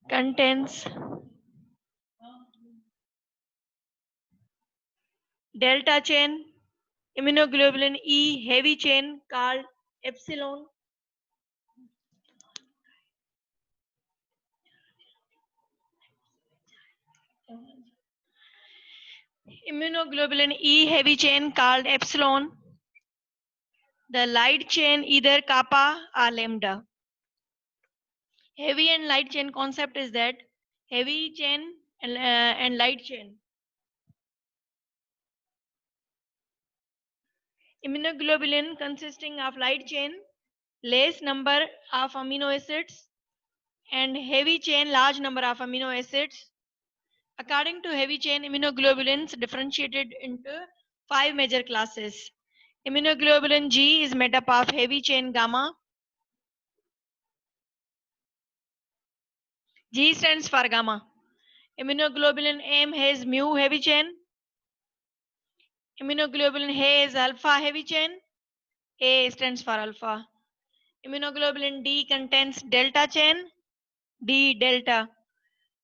contains delta chain, immunoglobulin E heavy chain called epsilon, immunoglobulin E heavy chain called epsilon, the light chain either kappa or lambda. Heavy and light chain concept is that heavy chain and light chain. Immunoglobulin consisting of light chain, less number of amino acids, and heavy chain large number of amino acids. According to heavy chain immunoglobulins differentiated into 5 major classes. Immunoglobulin G is made up of heavy chain gamma. G stands for gamma. Immunoglobulin M has mu heavy chain. Immunoglobulin has alpha heavy chain. A stands for alpha. Immunoglobulin D contains delta chain. D delta.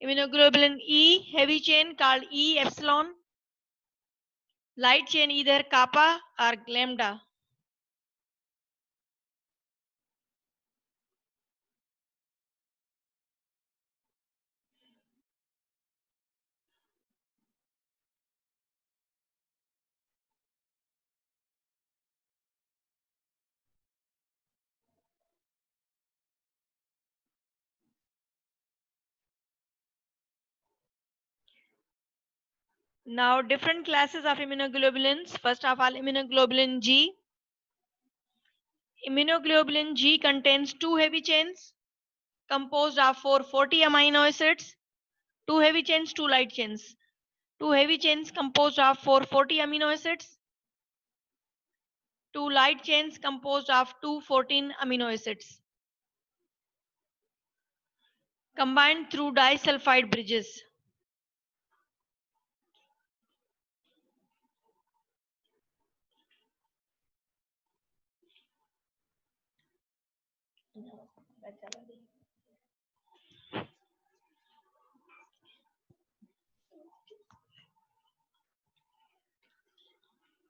Immunoglobulin E heavy chain called E epsilon. Light chain either kappa or lambda. Now different classes of immunoglobulins. First of all, immunoglobulin G. Immunoglobulin G contains 2 heavy chains composed of 440 amino acids, 2 heavy chains, 2 light chains. 2 heavy chains composed of 440 amino acids, 2 light chains composed of 214 amino acids. Combined through disulfide bridges.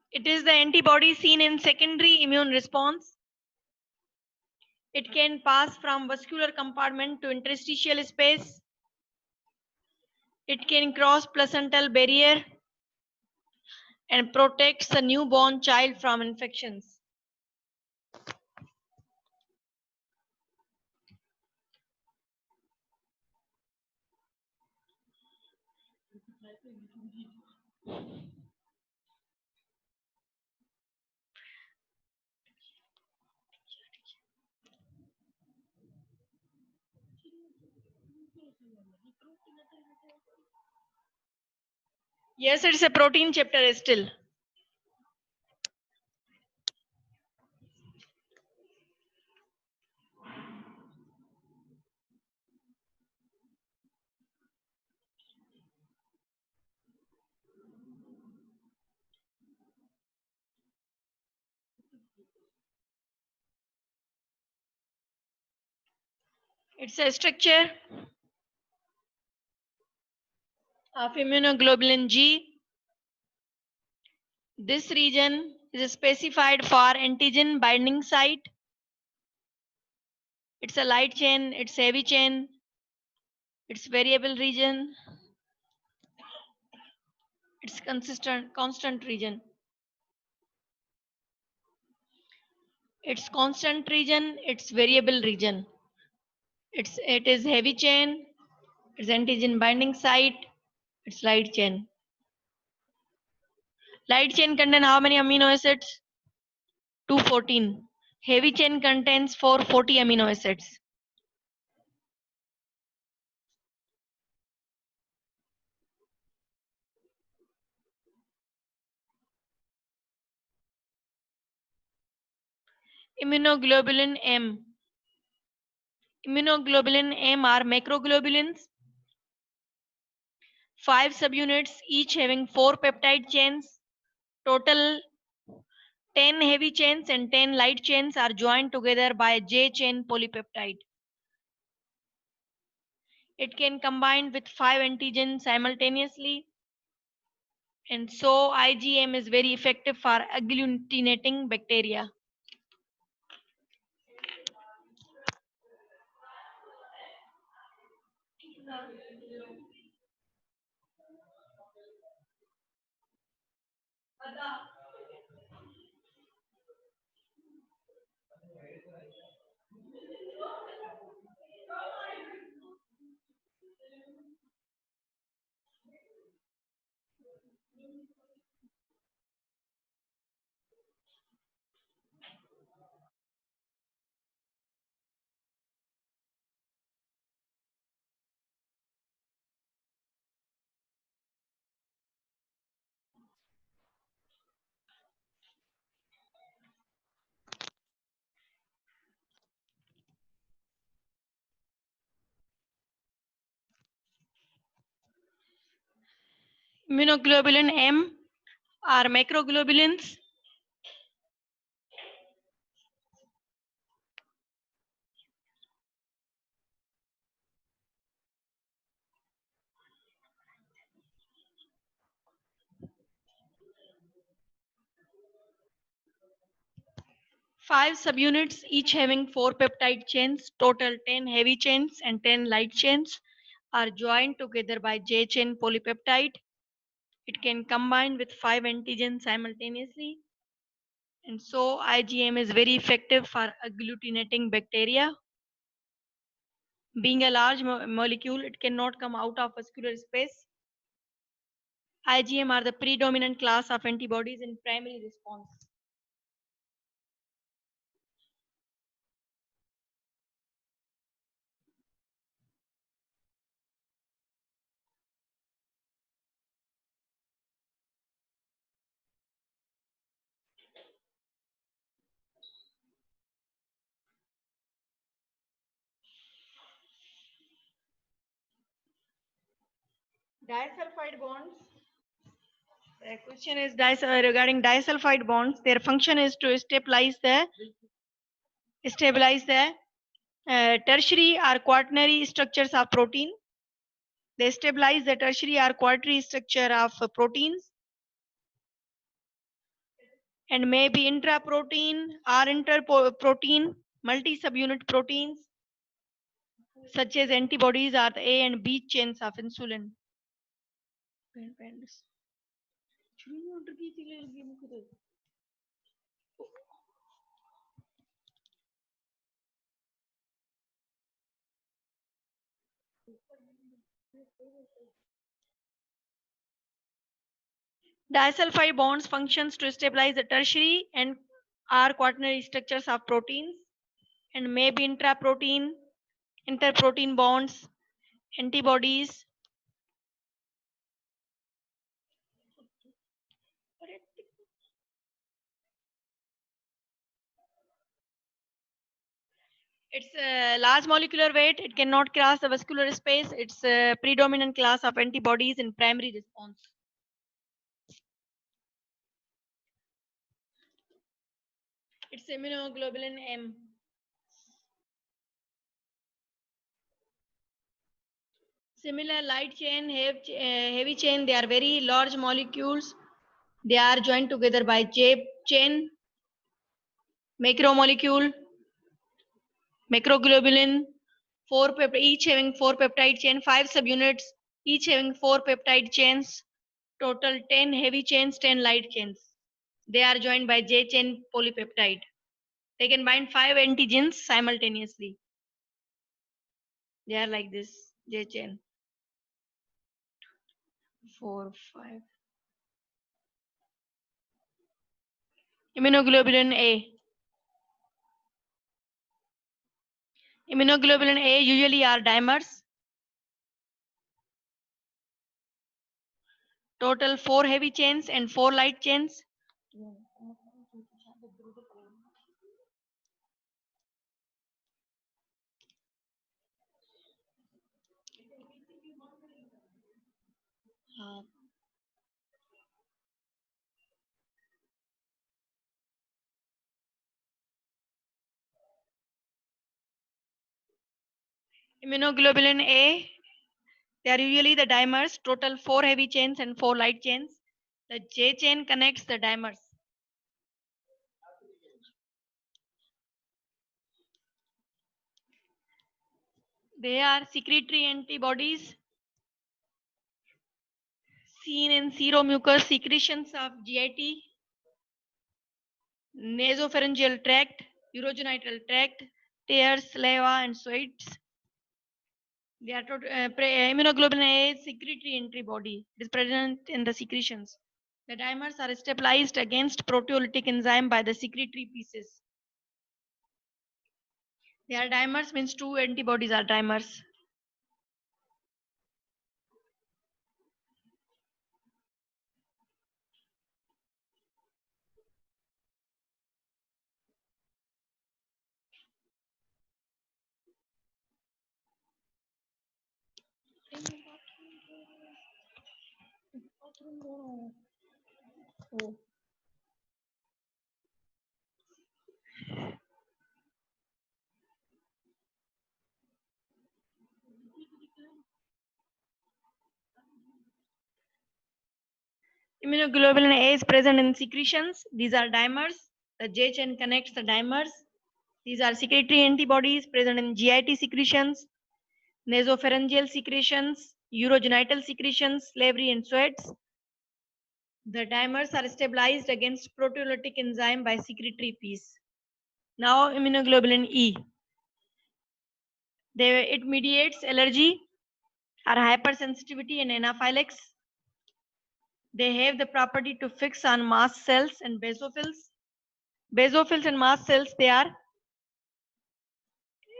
It is the antibody seen in secondary immune response. It can pass from vascular compartment to interstitial space. It can cross placental barrier and protects the newborn child from infections. Yes, it's a protein chapter still. It's a structure of immunoglobulin G. This region is specified for antigen binding site. It's a light chain, it's heavy chain, it's variable region, it's constant region. It's constant region, it's variable region. It is heavy chain, it's antigen binding site, it's light chain. Light chain contain how many amino acids? 214. Heavy chain contains 440 amino acids. Immunoglobulin M. Immunoglobulin M are macroglobulins. 5 subunits, each having 4 peptide chains. Total 10 heavy chains and 10 light chains are joined together by J chain polypeptide. It can combine with 5 antigens simultaneously. And so IgM is very effective for agglutinating bacteria. Immunoglobulin M are macroglobulins. Five subunits, each having 4 peptide chains, total 10 heavy chains and 10 light chains, are joined together by J chain polypeptide. It can combine with 5 antigens simultaneously. And so IgM is very effective for agglutinating bacteria. Being a large molecule, it cannot come out of vascular space. IgM are the predominant class of antibodies in primary response. Disulfide bonds. The question is regarding disulfide bonds. Their function is to stabilize the tertiary or quaternary structures of protein. They stabilize the tertiary or quaternary structure of proteins and may be intraprotein or interprotein multi-subunit proteins such as antibodies or the A and B chains of insulin. Disulfide bonds functions to stabilize the tertiary and or quaternary structures of proteins and may be intraprotein, interprotein bonds, antibodies. It's a large molecular weight. It cannot cross the vascular space. It's a predominant class of antibodies in primary response. It's immunoglobulin M. Similar light chain, heavy chain, they are very large molecules. They are joined together by J chain, macromolecule, macroglobulin, each having 4 peptide chain, 5 subunits, each having 4 peptide chains, total 10 heavy chains, 10 light chains. They are joined by J chain polypeptide. They can bind 5 antigens simultaneously. They are like this, J chain. 4, 5. Immunoglobulin A. Immunoglobulin A usually are dimers. Total 4 heavy chains and 4 light chains. Immunoglobulin A They are usually the dimers, total 4 heavy chains and 4 light chains. The J chain connects the dimers. They are secretory antibodies seen in seromucous secretions of GIT, nasopharyngeal tract, urogenital tract, tears, saliva, and sweats. They are immunoglobulin A is secretory antibody. It is present in the secretions. The dimers are stabilized against proteolytic enzyme by the secretory pieces. They are dimers means 2 antibodies are dimers. Immunoglobulin A is present in secretions. These are dimers. The J chain connects the dimers. These are secretory antibodies present in GIT secretions, nasopharyngeal secretions, urogenital secretions, salivary and sweats. The dimers are stabilized against proteolytic enzyme by secretory piece. Now immunoglobulin E. It mediates allergy or hypersensitivity and anaphylaxis. They have the property to fix on mast cells and basophils. Basophils and mast cells, they are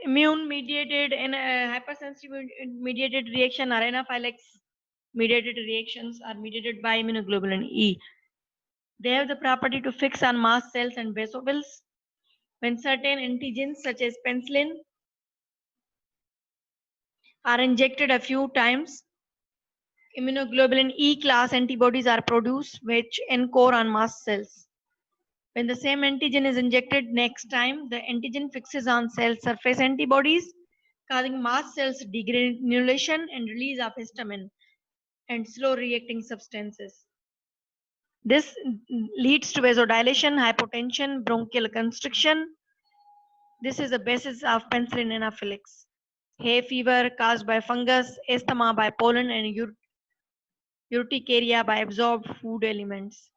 immune mediated and hypersensitive mediated reaction or anaphylaxis mediated reactions are mediated by immunoglobulin E. They have the property to fix on mast cells and basophils. When certain antigens such as penicillin are injected a few times, immunoglobulin E class antibodies are produced which encore on mast cells. When the same antigen is injected next time, the antigen fixes on cell surface antibodies, causing mast cells degranulation and release of histamine and slow reacting substances. This leads to vasodilation, hypotension, bronchial constriction. This is the basis of penicillin anaphylaxis. Hay fever caused by fungus, asthma by pollen, and urticaria by absorbed food elements.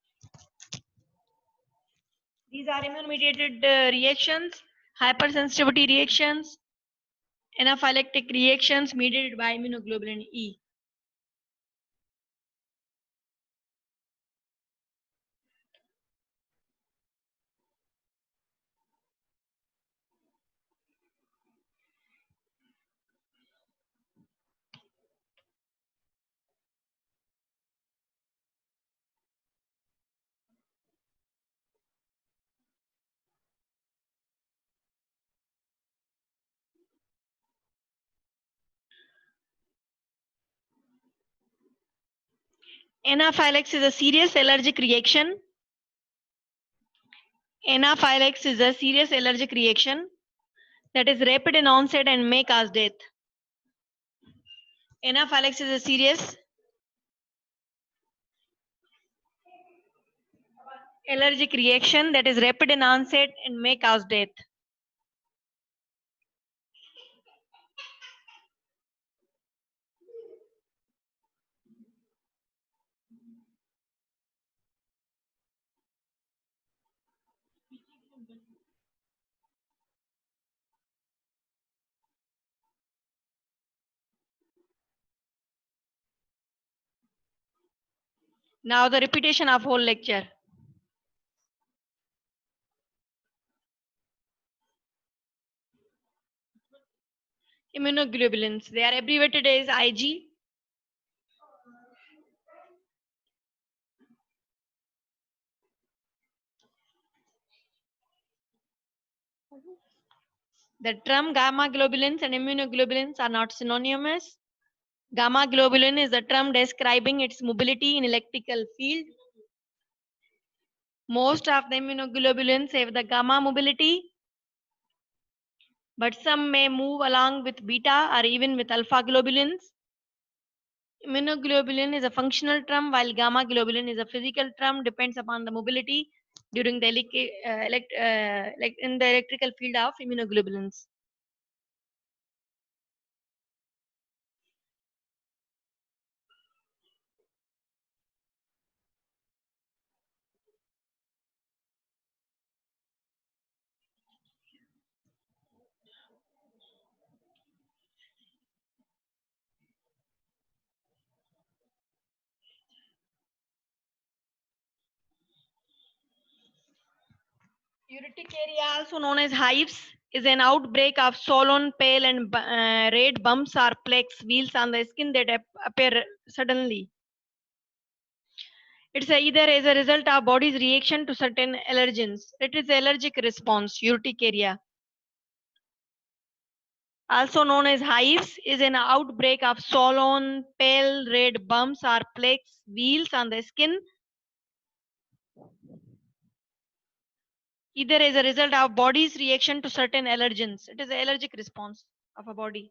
These are immune-mediated reactions, hypersensitivity reactions, anaphylactic reactions mediated by immunoglobulin E. Anaphylaxis is a serious allergic reaction. Anaphylaxis is a serious allergic reaction that is rapid in onset and may cause death. Anaphylaxis is a serious allergic reaction that is rapid in onset and may cause death. Now the repetition of whole lecture. Immunoglobulins, they are abbreviated as IG. The term gamma globulins and immunoglobulins are not synonymous. Gamma globulin is the term describing its mobility in electrical field. Most of the immunoglobulins have the gamma mobility, but some may move along with beta or even with alpha globulins. Immunoglobulin is a functional term, while gamma globulin is a physical term. Depends upon the mobility during the in the electrical field of immunoglobulins. Urticaria, also known as hives, is an outbreak of swollen, pale, and red bumps or plaques, wheals on the skin that appear suddenly. It's either as a result of body's reaction to certain allergens. It is allergic response, urticaria. Also known as hives, is an outbreak of swollen, pale, red bumps or plaques, wheals on the skin, either as a result of body's reaction to certain allergens. It is an allergic response of a body.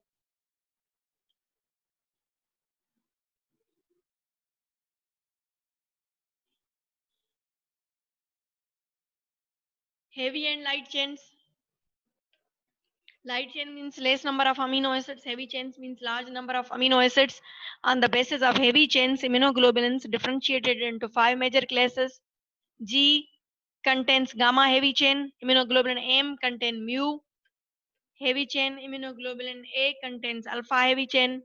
Heavy and light chains. Light chain means less number of amino acids. Heavy chains means large number of amino acids. On the basis of heavy chains, immunoglobulins differentiated into 5 major classes. G contains gamma heavy chain. Immunoglobulin M contain mu heavy chain. Immunoglobulin A contains alpha heavy chain.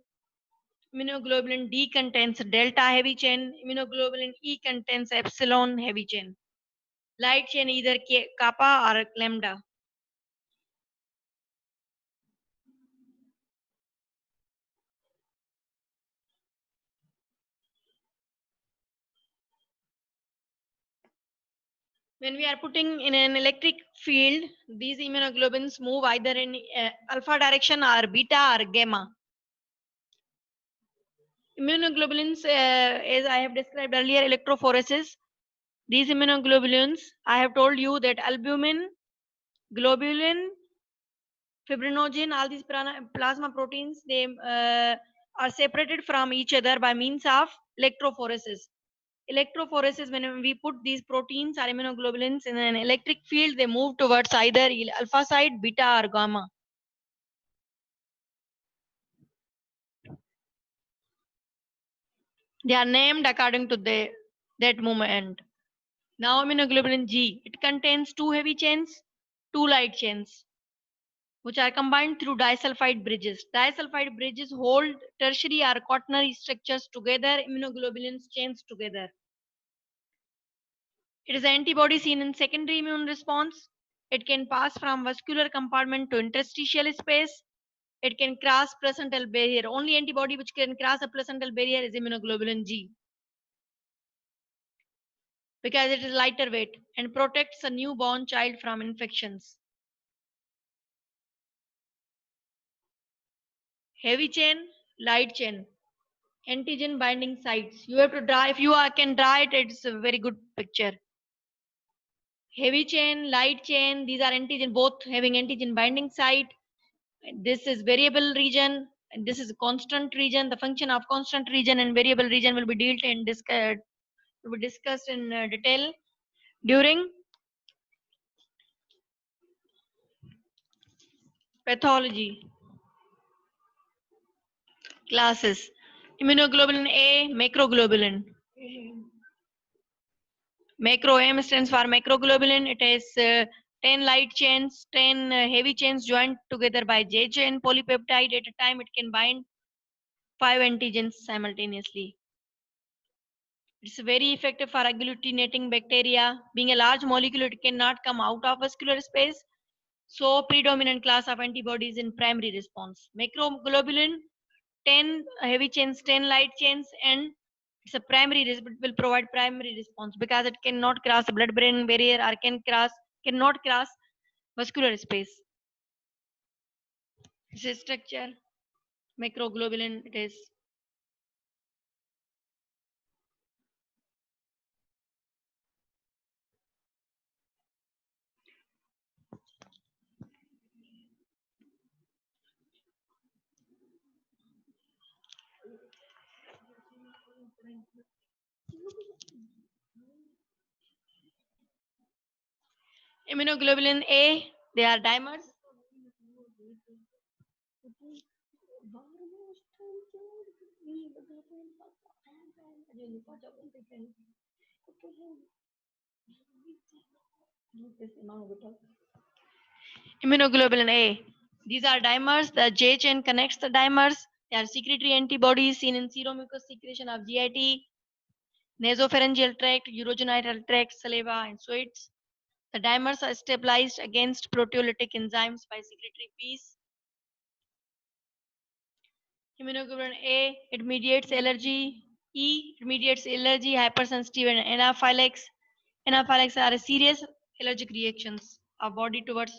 Immunoglobulin D contains delta heavy chain. Immunoglobulin E contains epsilon heavy chain. Light chain either kappa or lambda. When we are putting in an electric field, these immunoglobulins move either in alpha direction or beta or gamma. Immunoglobulins, as I have described earlier, electrophoresis. These immunoglobulins, I have told you that albumin, globulin, fibrinogen, all these plasma proteins, they are separated from each other by means of electrophoresis. Electrophoresis, when we put these proteins or immunoglobulins in an electric field, they move towards either alpha side, beta, or gamma. They are named according to that movement. Now, immunoglobulin G, it contains 2 heavy chains, 2 light chains, which are combined through disulfide bridges. Disulfide bridges hold tertiary or quaternary structures together, immunoglobulins chains together. It is an antibody seen in secondary immune response. It can pass from vascular compartment to interstitial space. It can cross placental barrier. Only antibody which can cross a placental barrier is immunoglobulin G, because it is lighter weight and protects a newborn child from infections. Heavy chain, light chain, antigen binding sites. You have to draw. If you can draw it, it's a very good picture. Heavy chain, light chain, these are antigen, both having antigen binding site. This is variable region, and this is constant region. The function of constant region and variable region will be dealt and discussed in detail during pathology classes. Immunoglobulin A, macroglobulin. Macro M stands for macroglobulin. It has 10 light chains, 10 heavy chains joined together by J chain polypeptide. At a time, it can bind 5 antigens simultaneously. It's very effective for agglutinating bacteria. Being a large molecule, it cannot come out of vascular space. So, predominant class of antibodies in primary response. Macroglobulin, 10 heavy chains, 10 light chains, and it's a primary will provide primary response because it cannot cross the blood brain barrier or cannot cross vascular space. This is structure. Macroglobulin, it is. Immunoglobulin A, they are dimers. Immunoglobulin A. These are dimers. The J chain connects the dimers. They are secretory antibodies seen in seromucous secretion of GIT, nasopharyngeal tract, urogenital tract, saliva, and sweats. The dimers are stabilized against proteolytic enzymes by secretory peace. Immunoglobulin A, it mediates allergy. E, it mediates allergy, hypersensitive, and anaphylaxis. Anaphylaxis are serious allergic reactions of body towards.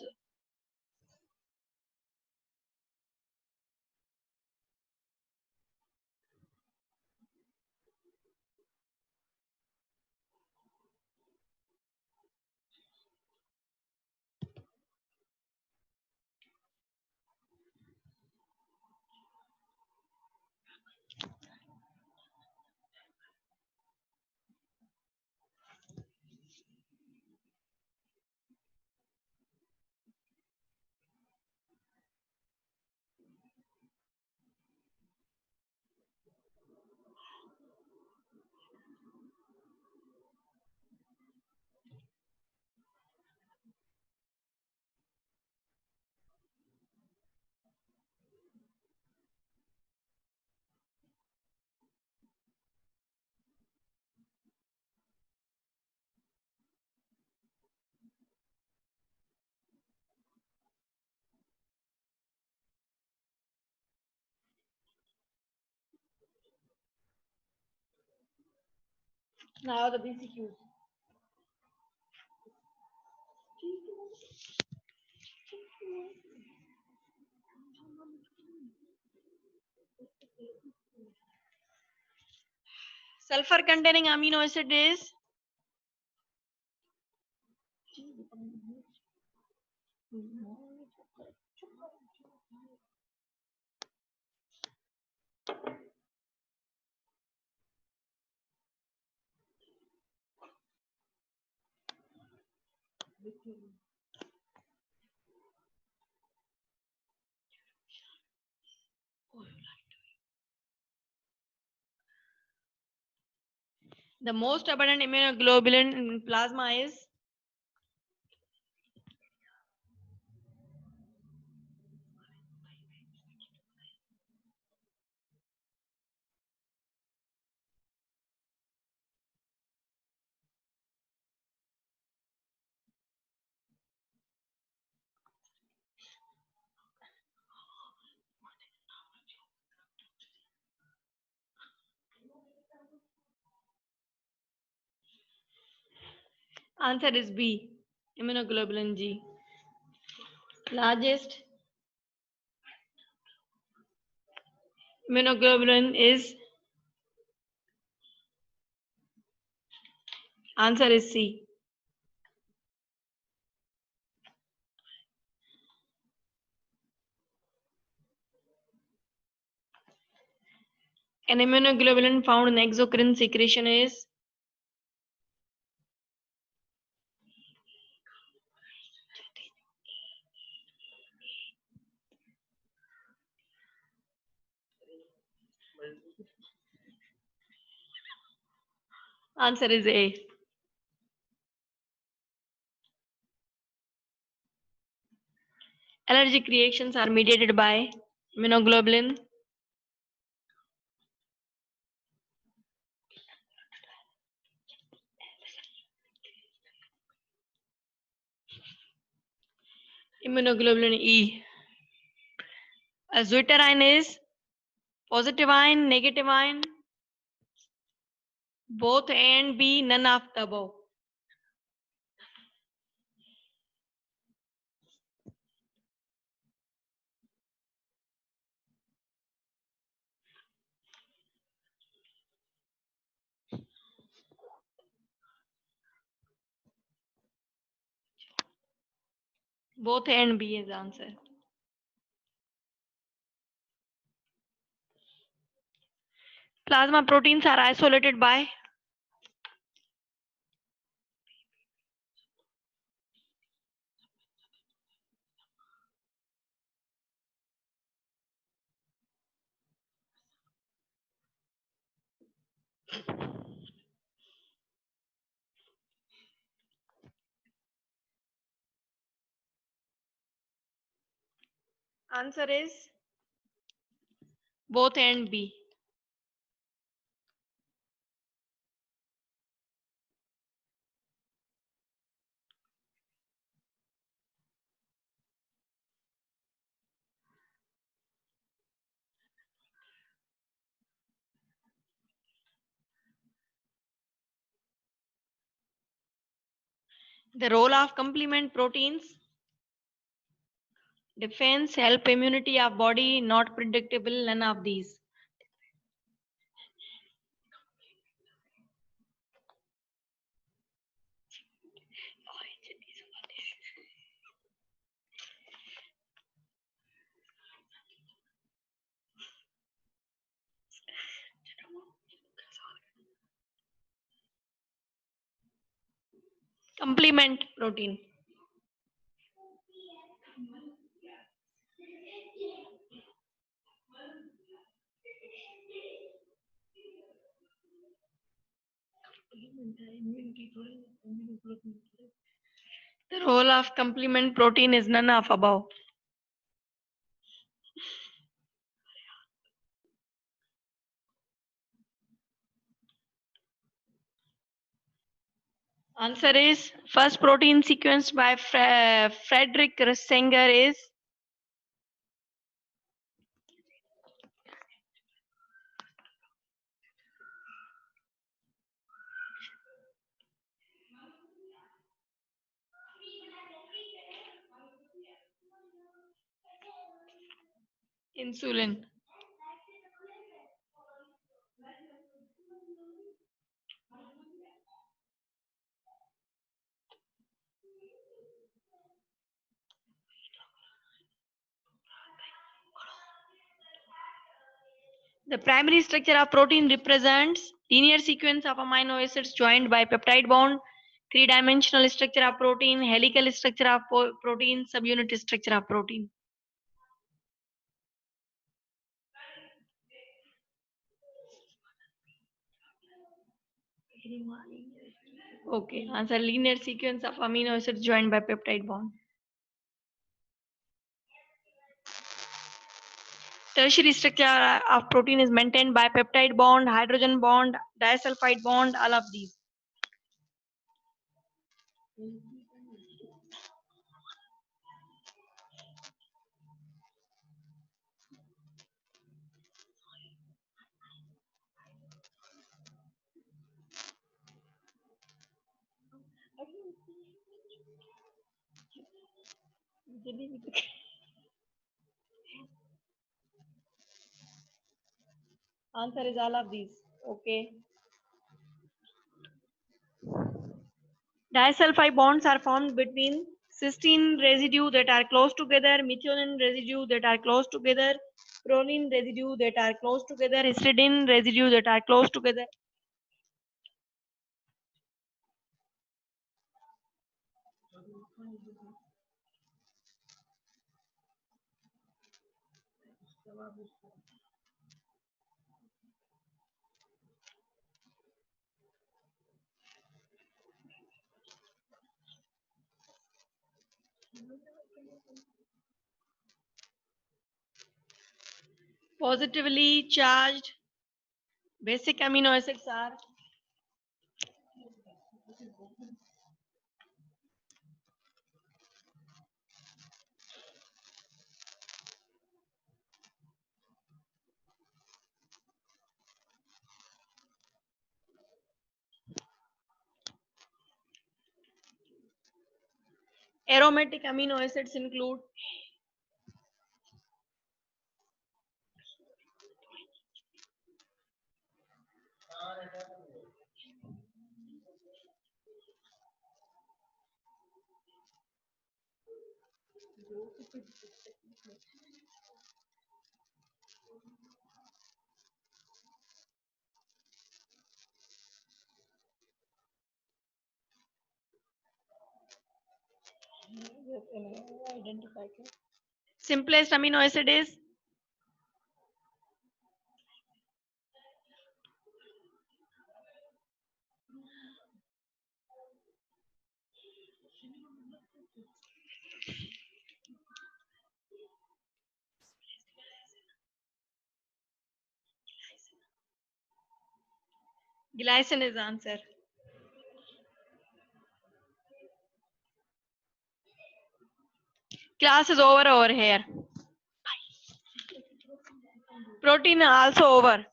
Now the BCQs. Sulfur containing amino acid is the most abundant immunoglobulin in plasma is answer is B, immunoglobulin G. Largest immunoglobulin is answer is C. An immunoglobulin found in exocrine secretion is answer is A. Allergic reactions are mediated by immunoglobulin. Immunoglobulin E. A zwitterine is positive ion, negative ion, both A and B, none of the above. Both A and B is the answer. Plasma proteins are isolated by answer is both A and B. The role of complement proteins: defense, help immunity of body, not predictable, none of these. Complement protein. The role of complement protein is none of above. Answer is first protein sequenced by Frederick Sanger is insulin. The primary structure of protein represents linear sequence of amino acids joined by peptide bond, three-dimensional structure of protein, helical structure of protein, subunit structure of protein. Okay, answer linear sequence of amino acids joined by peptide bond. Tertiary structure of protein is maintained by peptide bond, hydrogen bond, disulfide bond, all of these. Answer is all of these. Okay. Disulfide bonds are formed between cysteine residue that are close together, methionine residue that are close together, proline residue that are close together, histidine residue that are close together. Positively charged basic amino acids are aromatic amino acids include Simplest amino acid is glycine is the answer. Class is over here. Protein also over.